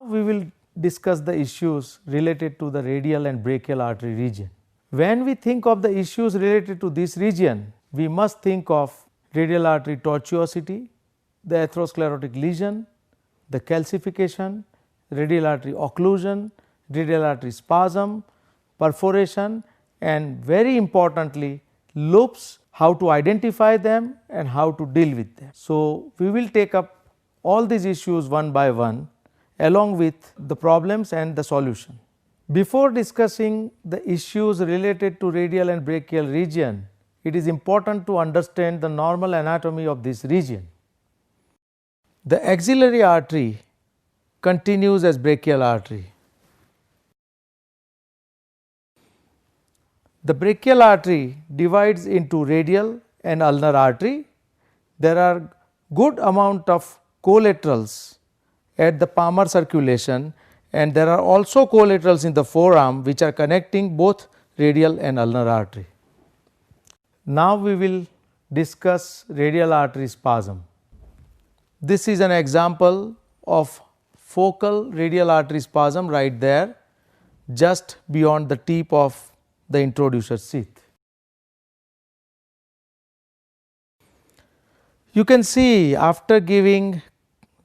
We will discuss the issues related to the radial and brachial artery region. When we think of the issues related to this region, we must think of radial artery tortuosity, the atherosclerotic lesion, the calcification, radial artery occlusion, radial artery spasm, perforation, and very importantly loops, how to identify them and how to deal with them. So, we will take up all these issues one by one along with the problems and the solution. Before discussing the issues related to radial and brachial region, it is important to understand the normal anatomy of this region. The axillary artery continues as brachial artery. The brachial artery divides into radial and ulnar artery. There are good amount of collaterals at the palmar circulation, and there are also collaterals in the forearm which are connecting both radial and ulnar artery. Now, we will discuss radial artery spasm. This is an example of focal radial artery spasm right there, just beyond the tip of the introducer sheath. You can see after giving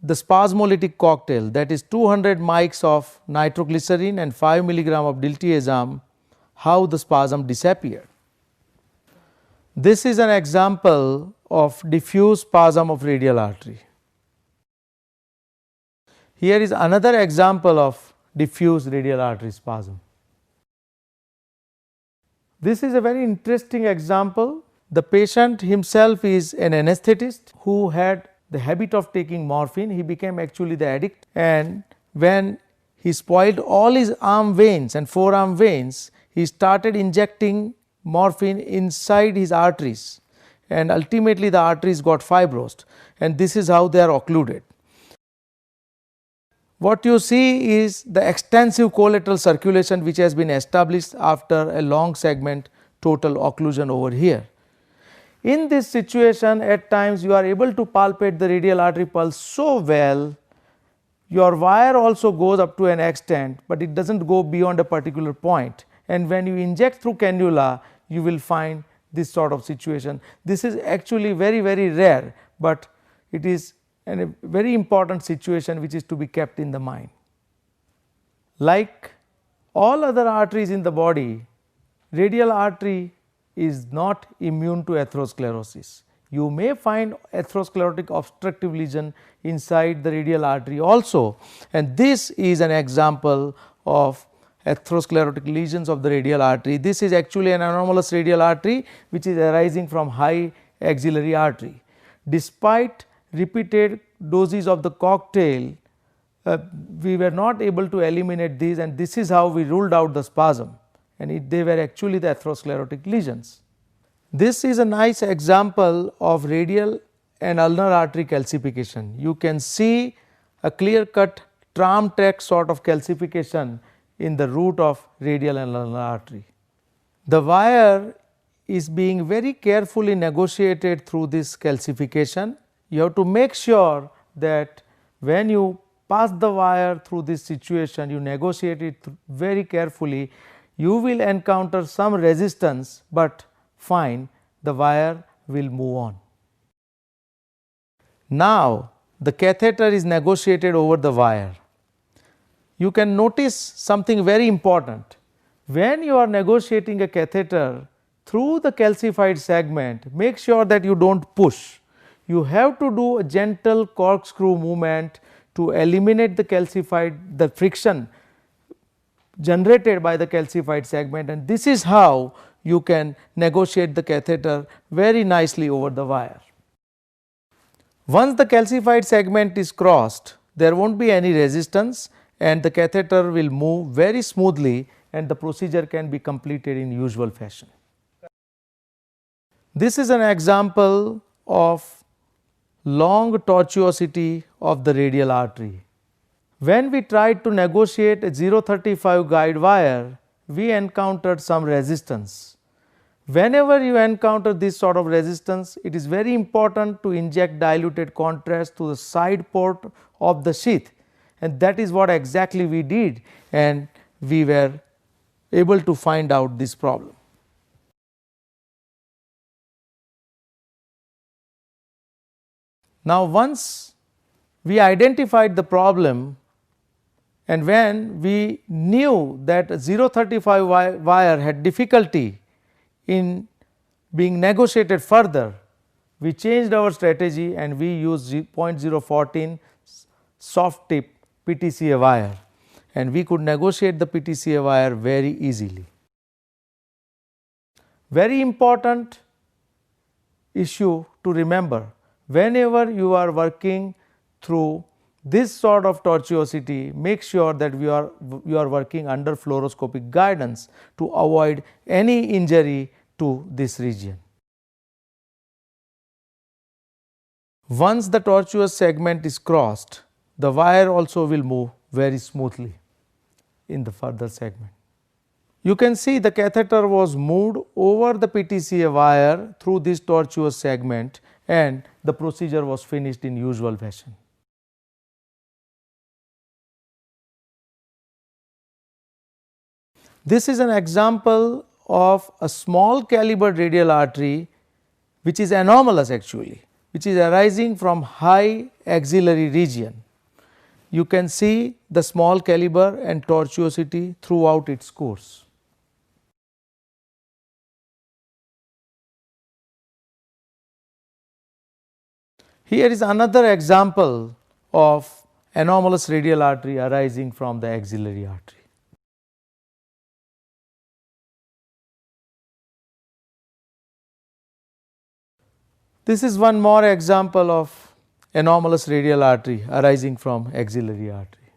the spasmolytic cocktail, that is 200 mics of nitroglycerin and 5 milligram of diltiazem, how the spasm disappeared. This is an example of diffuse spasm of radial artery. Here is another example of diffuse radial artery spasm. This is a very interesting example. The patient himself is an anesthetist who had the habit of taking morphine. He became actually the addict, and when he spoiled all his arm veins and forearm veins, he started injecting morphine inside his arteries, and ultimately the arteries got fibrosed, and this is how they are occluded. What you see is the extensive collateral circulation which has been established after a long segment total occlusion over here. In this situation, at times you are able to palpate the radial artery pulse so well, your wire also goes up to an extent, but it does not go beyond a particular point, and when you inject through cannula, you will find this sort of situation. This is actually very rare, but it is a very important situation which is to be kept in the mind. Like all other arteries in the body, radial artery is not immune to atherosclerosis. You may find atherosclerotic obstructive lesion inside the radial artery also, and this is an example of atherosclerotic lesions of the radial artery. This is actually an anomalous radial artery which is arising from high axillary artery. Despite repeated doses of the cocktail, we were not able to eliminate these, and this is how we ruled out the spasm, and they were actually the atherosclerotic lesions. This is a nice example of radial and ulnar artery calcification. You can see a clear cut tram track sort of calcification in the root of radial and ulnar artery. The wire is being very carefully negotiated through this calcification. You have to make sure that when you pass the wire through this situation, you negotiate it very carefully. You will encounter some resistance, but fine, the wire will move on. Now, the catheter is negotiated over the wire. You can notice something very important. When you are negotiating a catheter through the calcified segment, make sure that you do not push. You have to do a gentle corkscrew movement to eliminate the friction generated by the calcified segment, and this is how you can negotiate the catheter very nicely over the wire. Once the calcified segment is crossed, there will not be any resistance, and the catheter will move very smoothly, and the procedure can be completed in usual fashion. This is an example of long tortuosity of the radial artery. When we tried to negotiate a 035 guide wire, we encountered some resistance. Whenever you encounter this sort of resistance, it is very important to inject diluted contrast to the side port of the sheath, and that is what exactly we did, and we were able to find out this problem. Now, once we identified the problem, and when we knew that 035 wire had difficulty in being negotiated further, we changed our strategy and we used 0.014 soft tip PTCA wire, and we could negotiate the PTCA wire very easily. Very important issue to remember: whenever you are working through this sort of tortuosity, make sure that you are working under fluoroscopic guidance to avoid any injury to this region. Once the tortuous segment is crossed, the wire also will move very smoothly in the further segment. You can see the catheter was moved over the PTCA wire through this tortuous segment, and the procedure was finished in usual fashion. This is an example of a small calibered radial artery which is anomalous actually, which is arising from high axillary region. You can see the small caliber and tortuosity throughout its course. Here is another example of anomalous radial artery arising from the axillary artery. This is one more example of anomalous radial artery arising from axillary artery.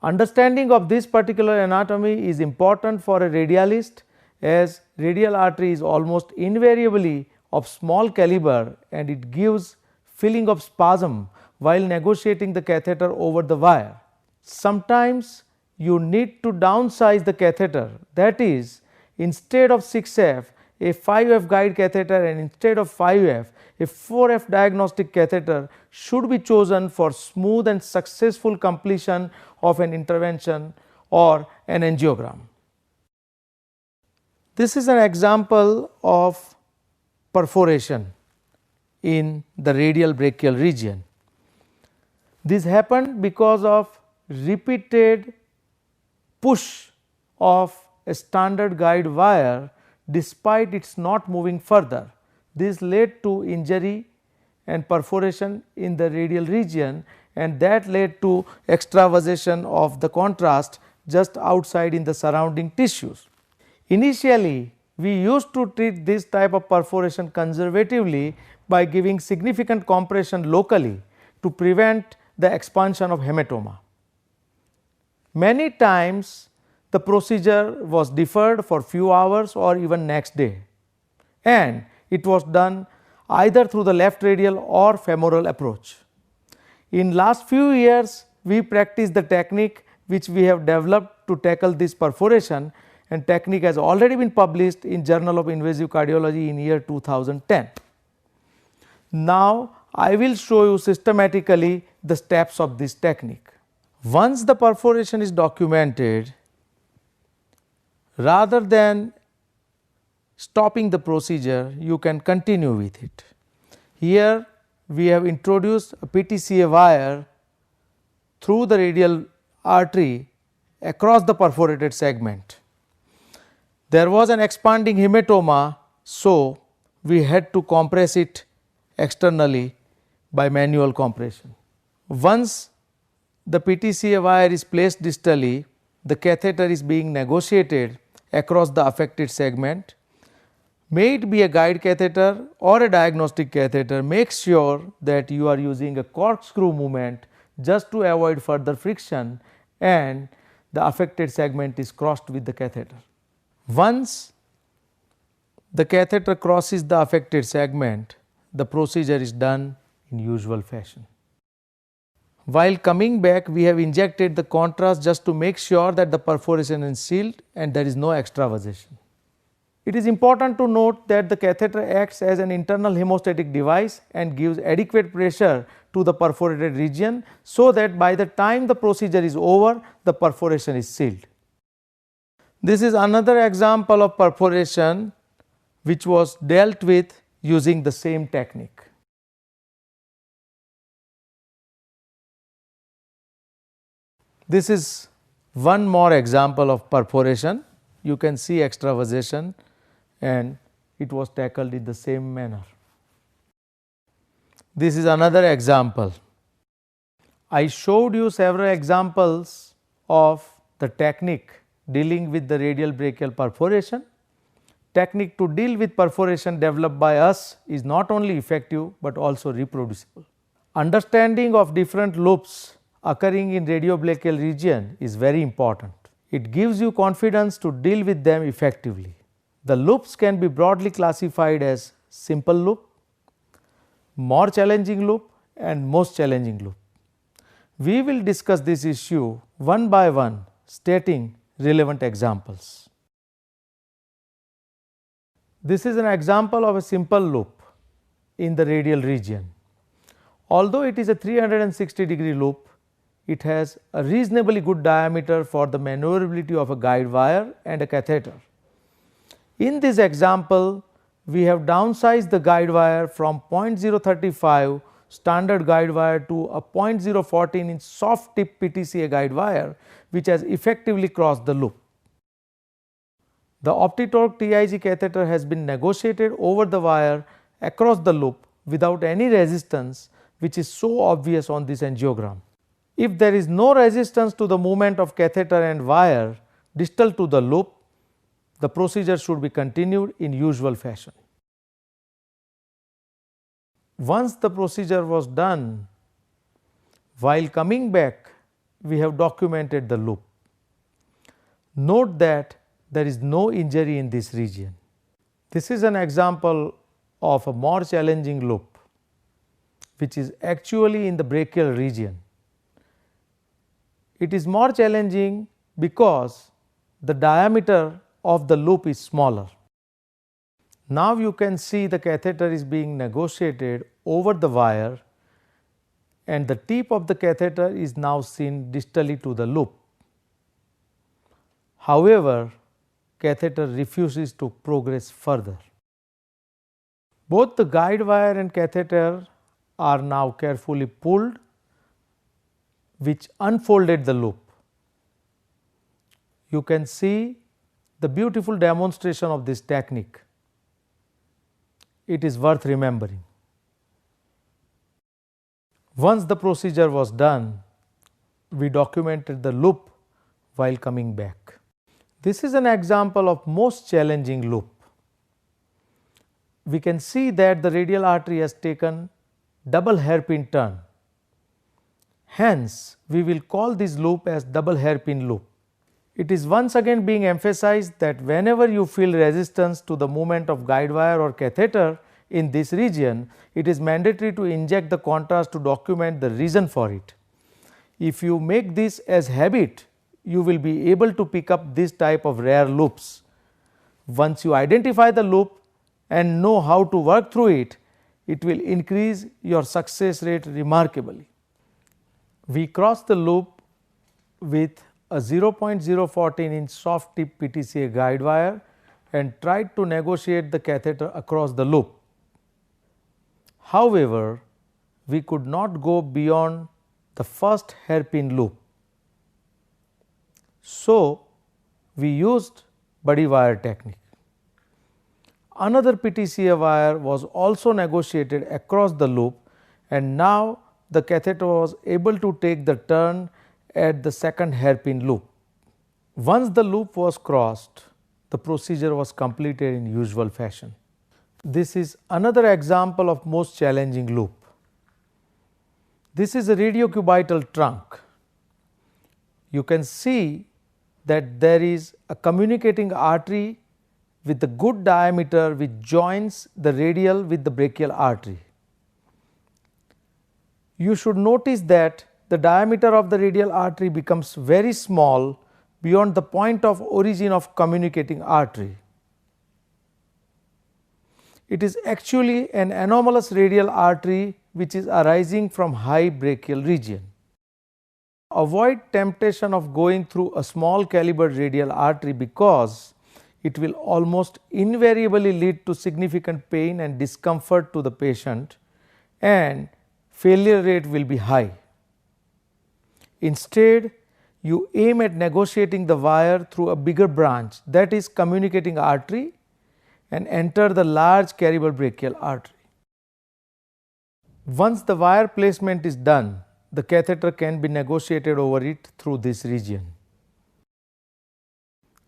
Understanding of this particular anatomy is important for a radialist, as radial artery is almost invariably of small caliber and it gives feeling of spasm while negotiating the catheter over the wire. Sometimes you need to downsize the catheter, that is, instead of 6F, a 5F guide catheter, and instead of 5F, a 4F diagnostic catheter should be chosen for smooth and successful completion of an intervention or an angiogram. This is an example of perforation in the radial brachial region. This happened because of repeated push of a standard guide wire despite its not moving further. This led to injury and perforation in the radial region, and that led to extravasation of the contrast just outside in the surrounding tissues. Initially, we used to treat this type of perforation conservatively by giving significant compression locally to prevent the expansion of hematoma. Many times the procedure was deferred for few hours or even next day, and it was done either through the left radial or femoral approach. In last few years, we practice the technique which we have developed to tackle this perforation, and technique has already been published in Journal of Invasive Cardiology in year 2010. Now, I will show you systematically the steps of this technique. Once the perforation is documented, rather than stopping the procedure, you can continue with it. Here we have introduced a PTCA wire through the radial artery across the perforated segment. There was an expanding hematoma, so we had to compress it externally by manual compression. Once the PTCA wire is placed distally, the catheter is being negotiated across the affected segment. May it be a guide catheter or a diagnostic catheter, make sure that you are using a corkscrew movement just to avoid further friction and the affected segment is crossed with the catheter. Once the catheter crosses the affected segment, the procedure is done in usual fashion. While coming back, we have injected the contrast just to make sure that the perforation is sealed and there is no extravasation. It is important to note that the catheter acts as an internal hemostatic device and gives adequate pressure to the perforated region, so that by the time the procedure is over, the perforation is sealed. This is another example of perforation which was dealt with using the same technique. This is one more example of perforation. You can see extravasation, and it was tackled in the same manner. This is another example. I showed you several examples of the technique dealing with the radial brachial perforation. Technique to deal with perforation developed by us is not only effective but also reproducible. Understanding of different loops occurring in radiobrachial region is very important. It gives you confidence to deal with them effectively. The loops can be broadly classified as simple loop, more challenging loop, and most challenging loop. We will discuss this issue one by one, stating relevant examples. This is an example of a simple loop in the radial region. Although it is a 360-degree loop, it has a reasonably good diameter for the maneuverability of a guide wire and a catheter. In this example, we have downsized the guide wire from 0.035 standard guide wire to a 0.014 inch soft tip PTCA guide wire, which has effectively crossed the loop. The OptiTorque TIG catheter has been negotiated over the wire across the loop without any resistance, which is so obvious on this angiogram. If there is no resistance to the movement of catheter and wire distal to the loop, the procedure should be continued in usual fashion. Once the procedure was done, while coming back, we have documented the loop. Note that there is no injury in this region. This is an example of a more challenging loop, which is actually in the brachial region. It is more challenging because the diameter of the loop is smaller. Now you can see the catheter is being negotiated over the wire, and the tip of the catheter is now seen distally to the loop. However, catheter refuses to progress further. Both the guide wire and catheter are now carefully pulled, which unfolded the loop. You can see the beautiful demonstration of this technique. It is worth remembering. Once the procedure was done, we documented the loop while coming back. This is an example of most challenging loop. We can see that the radial artery has taken double hairpin turn. Hence, we will call this loop as double hairpin loop. It is once again being emphasized that whenever you feel resistance to the movement of guide wire or catheter in this region, it is mandatory to inject the contrast to document the reason for it. If you make this as habit, you will be able to pick up this type of rare loops. Once you identify the loop and know how to work through it, it will increase your success rate remarkably. We crossed the loop with a 0.014 inch soft tip PTCA guide wire and tried to negotiate the catheter across the loop. However, we could not go beyond the first hairpin loop. So, we used buddy wire technique. Another PTCA wire was also negotiated across the loop, and now the catheter was able to take the turn at the second hairpin loop. Once the loop was crossed, the procedure was completed in usual fashion. This is another example of most challenging loop. This is a radiocubital trunk. You can see that there is a communicating artery with a good diameter which joins the radial with the brachial artery. You should notice that the diameter of the radial artery becomes very small beyond the point of origin of communicating artery. It is actually an anomalous radial artery which is arising from high brachial region. Avoid temptation of going through a small calibered radial artery because it will almost invariably lead to significant pain and discomfort to the patient, and failure rate will be high. Instead, you aim at negotiating the wire through a bigger branch, that is communicating artery, and enter the large caliber brachial artery. Once the wire placement is done, the catheter can be negotiated over it through this region.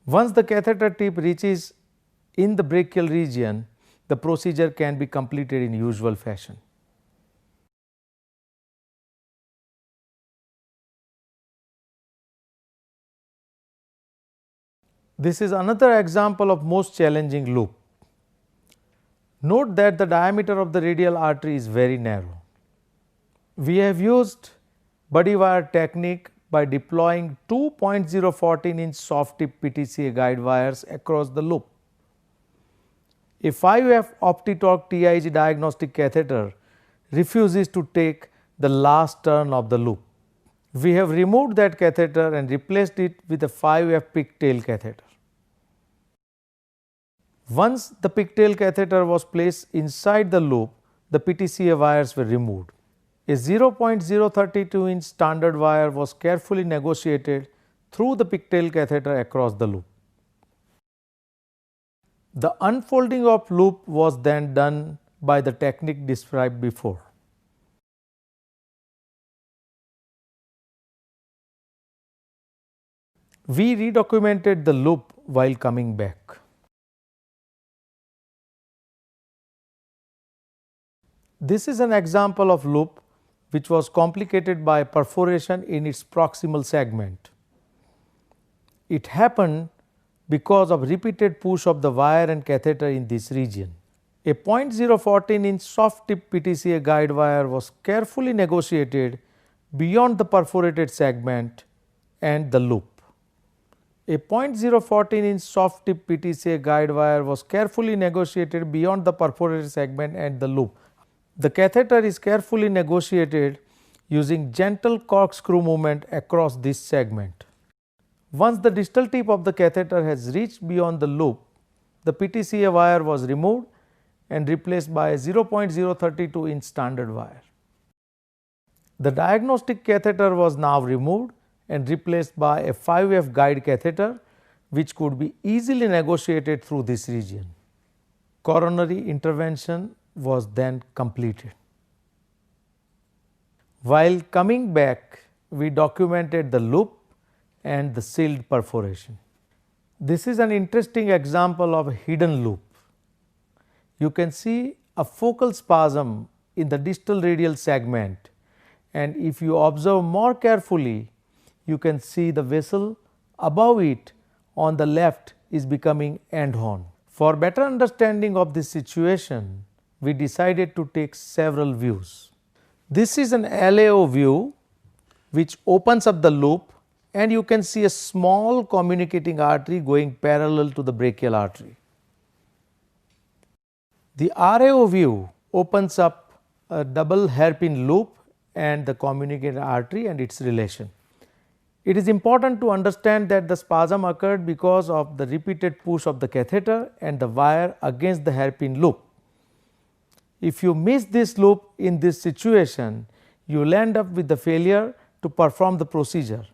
Once the catheter tip reaches in the brachial region, the procedure can be completed in usual fashion. This is another example of most challenging loop. Note that the diameter of the radial artery is very narrow. We have used buddy wire technique by deploying two 0.014 inch soft tip PTCA guide wires across the loop. A 5F OptiTorque TIG diagnostic catheter refuses to take the last turn of the loop. We have removed that catheter and replaced it with a 5F pigtail catheter. Once the pigtail catheter was placed inside the loop, the PTCA wires were removed. A 0.032 inch standard wire was carefully negotiated through the pigtail catheter across the loop. The unfolding of loop was then done by the technique described before. We redocumented the loop while coming back. This is an example of loop which was complicated by perforation in its proximal segment. It happened because of repeated push of the wire and catheter in this region. A 0.014 inch soft tip PTCA guide wire was carefully negotiated beyond the perforated segment and the loop. A 0.014 inch soft tip PTCA guide wire was carefully negotiated beyond the perforated segment and the loop. The catheter is carefully negotiated using gentle corkscrew movement across this segment. Once the distal tip of the catheter has reached beyond the loop, the PTCA wire was removed and replaced by a 0.032 inch standard wire. The diagnostic catheter was now removed and replaced by a 5F guide catheter which could be easily negotiated through this region. Coronary intervention was then completed. While coming back, we documented the loop and the sealed perforation. This is an interesting example of a hidden loop. You can see a focal spasm in the distal radial segment, and if you observe more carefully, you can see the vessel above it on the left is becoming end horn. For better understanding of this situation, we decided to take several views. This is an LAO view which opens up the loop, and you can see a small communicating artery going parallel to the brachial artery. The RAO view opens up a double hairpin loop and the communicating artery and its relation. It is important to understand that the spasm occurred because of the repeated push of the catheter and the wire against the hairpin loop. If you miss this loop in this situation, you will end up with the failure to perform the procedure.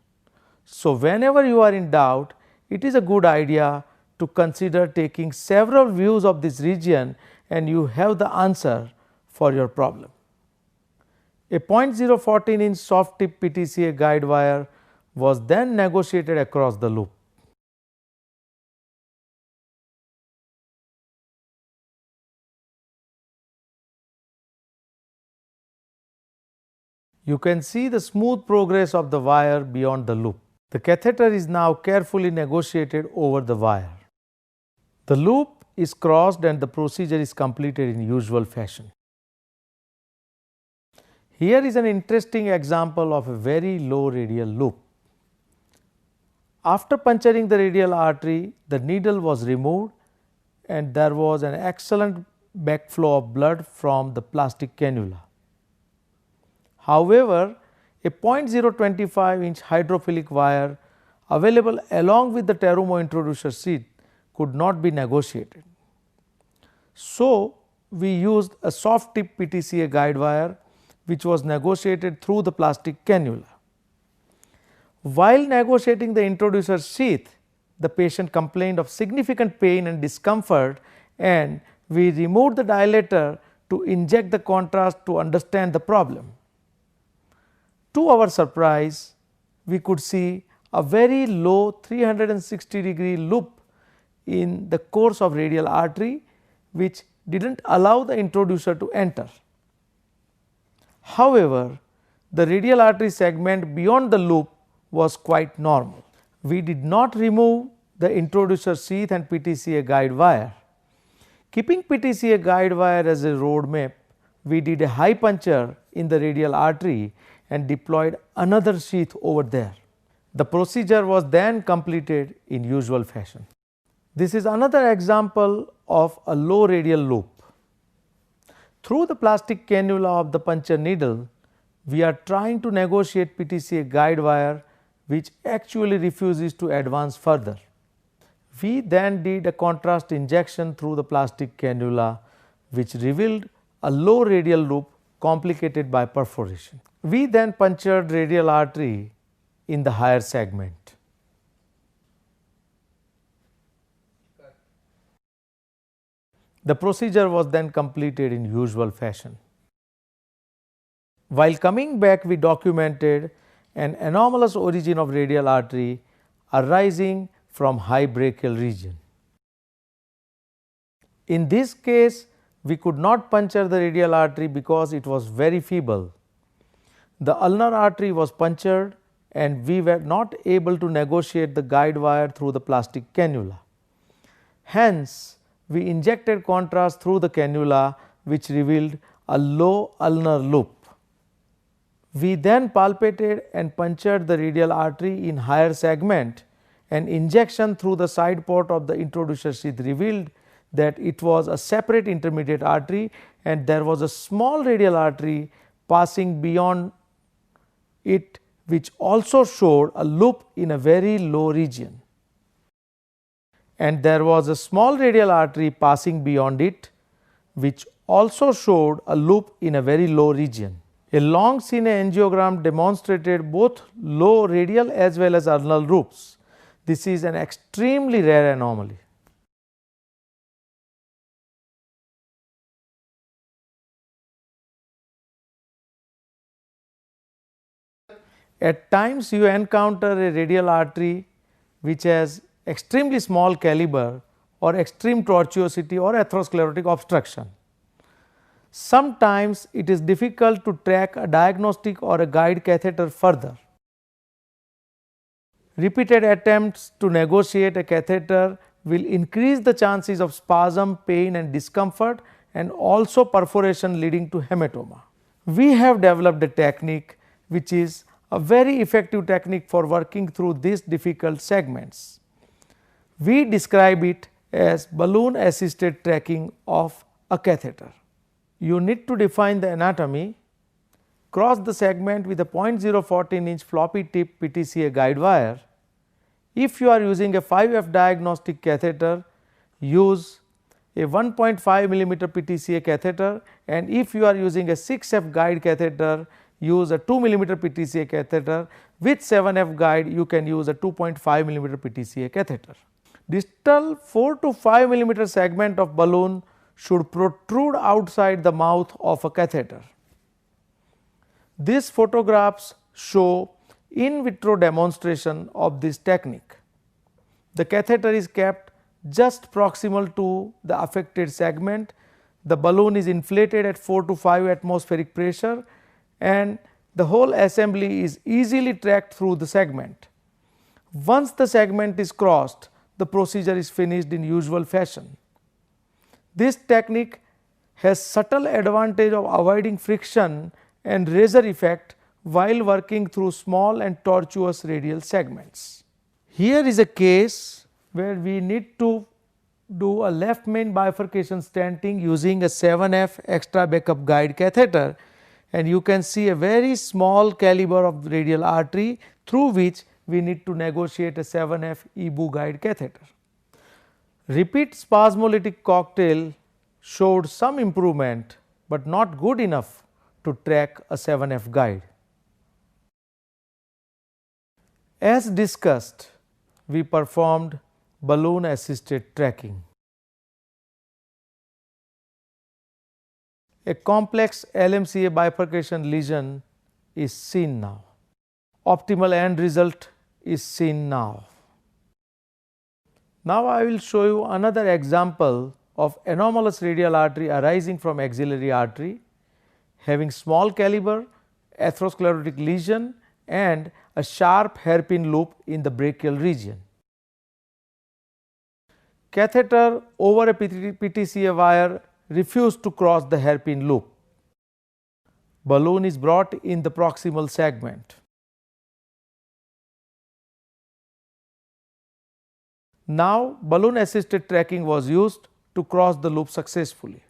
So, whenever you are in doubt, it is a good idea to consider taking several views of this region and you have the answer for your problem. A 0.014 inch soft tip PTCA guide wire was then negotiated across the loop. You can see the smooth progress of the wire beyond the loop. The catheter is now carefully negotiated over the wire. The loop is crossed and the procedure is completed in usual fashion. Here is an interesting example of a very low radial loop. After puncturing the radial artery, the needle was removed and there was an excellent backflow of blood from the plastic cannula. However, a 0.025 inch hydrophilic wire available along with the Terumo introducer sheath could not be negotiated. So, we used a soft tip PTCA guide wire which was negotiated through the plastic cannula. While negotiating the introducer sheath, the patient complained of significant pain and discomfort, and we removed the dilator to inject the contrast to understand the problem. To our surprise, we could see a very low 360-degree loop in the course of radial artery, which did not allow the introducer to enter. However, the radial artery segment beyond the loop was quite normal. We did not remove the introducer sheath and PTCA guide wire. Keeping PTCA guide wire as a road map, we did a high puncture in the radial artery and deployed another sheath over there. The procedure was then completed in usual fashion. This is another example of a low radial loop. Through the plastic cannula of the puncture needle, we are trying to negotiate PTCA guide wire which actually refuses to advance further. We then did a contrast injection through the plastic cannula which revealed a low radial loop complicated by perforation. We then punctured radial artery in the higher segment. The procedure was then completed in usual fashion. While coming back, we documented an anomalous origin of radial artery arising from high brachial region. In this case, we could not puncture the radial artery because it was very feeble. The ulnar artery was punctured and we were not able to negotiate the guide wire through the plastic cannula. Hence, we injected contrast through the cannula which revealed a low ulnar loop. We then palpated and punctured the radial artery in higher segment, and injection through the side port of the introducer sheath revealed that it was a separate intermediate artery and there was a small radial artery passing beyond it which also showed a loop in a very low region. And there was a small radial artery passing beyond it which also showed a loop in a very low region. A long cine angiogram demonstrated both low radial as well as ulnar loops. This is an extremely rare anomaly. At times you encounter a radial artery which has extremely small caliber or extreme tortuosity or atherosclerotic obstruction. Sometimes it is difficult to track a diagnostic or a guide catheter further. Repeated attempts to negotiate a catheter will increase the chances of spasm, pain and discomfort and also perforation leading to hematoma. We have developed a technique which is a very effective technique for working through these difficult segments. We describe it as balloon assisted tracking of a catheter. You need to define the anatomy, cross the segment with a 0.014 inch floppy tip PTCA guide wire. If you are using a 5F diagnostic catheter, use a 1.5 millimeter PTCA catheter, and if you are using a 6F guide catheter, use a 2 millimeter PTCA catheter. With 7F guide, you can use a 2.5 millimeter PTCA catheter. Distal 4 to 5 millimeter segment of balloon should protrude outside the mouth of a catheter. These photographs show in vitro demonstration of this technique. The catheter is kept just proximal to the affected segment. The balloon is inflated at 4 to 5 atmospheric pressure and the whole assembly is easily tracked through the segment. Once the segment is crossed, the procedure is finished in usual fashion. This technique has subtle advantage of avoiding friction and razor effect while working through small and tortuous radial segments. Here is a case where we need to do a left main bifurcation stenting using a 7F extra backup guide catheter, and you can see a very small caliber of radial artery through which we need to negotiate a 7F EBU guide catheter. Repeat spasmolytic cocktail showed some improvement, but not good enough to track a 7F guide. As discussed, we performed balloon assisted tracking. A complex LMCA bifurcation lesion is seen now. Optimal end result is seen now. Now I will show you another example of anomalous radial artery arising from axillary artery, having small caliber, atherosclerotic lesion and a sharp hairpin loop in the brachial region. Catheter over a PTCA wire refused to cross the hairpin loop. Balloon is brought in the proximal segment. Now balloon assisted tracking was used to cross the loop successfully.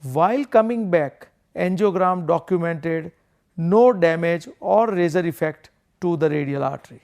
While coming back, angiogram documented no damage or razor effect to the radial artery.